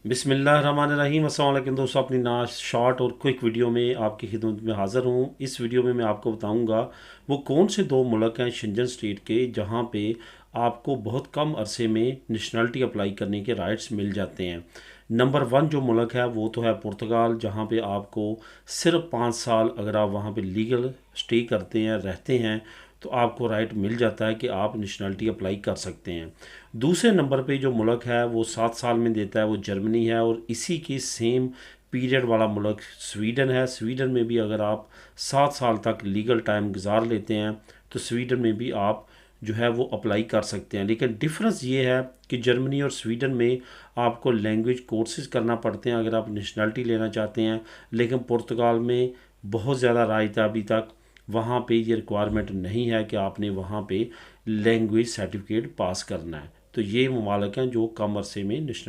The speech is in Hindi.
बिस्मिल्लाहिर्रहमानिर्रहीम। अस्सलाम वालेकुम दोस्तों, अपनी नाश शॉर्ट और क्विक वीडियो में आपकी खिदमत में हाज़िर हूँ। इस वीडियो में मैं आपको बताऊँगा वो कौन से दो मुल्क हैं शेंजन स्टेट के जहाँ पे आपको बहुत कम अरसे में नेशनलिटी अप्लाई करने के राइट्स मिल जाते हैं। नंबर वन जो मुल्क है वो तो है पुर्तगाल, जहाँ पे आपको सिर्फ 5 साल अगर आप वहाँ पे लीगल स्टे करते हैं, रहते हैं, तो आपको राइट मिल जाता है कि आप नेशनलिटी अप्लाई कर सकते हैं। दूसरे नंबर पे जो मुल्क है वो 7 साल में देता है, वो जर्मनी है। और इसी की सेम पीरियड वाला मुल्क स्वीडन है। स्वीडन में भी अगर आप 7 साल तक लीगल टाइम गुजार लेते हैं तो स्वीडन में भी आप जो है वो अप्लाई कर सकते हैं। लेकिन डिफरेंस ये है कि जर्मनी और स्वीडन में आपको लैंग्वेज कोर्सेज करना पड़ते हैं अगर आप नेशनलिटी लेना चाहते हैं। लेकिन पुर्तगाल में बहुत ज़्यादा राइट है अभी तक, वहाँ पे ये रिक्वायरमेंट नहीं है कि आपने वहाँ पे लैंग्वेज सर्टिफिकेट पास करना है। तो ये ममालिक हैं जो कम अरसे में नेशनल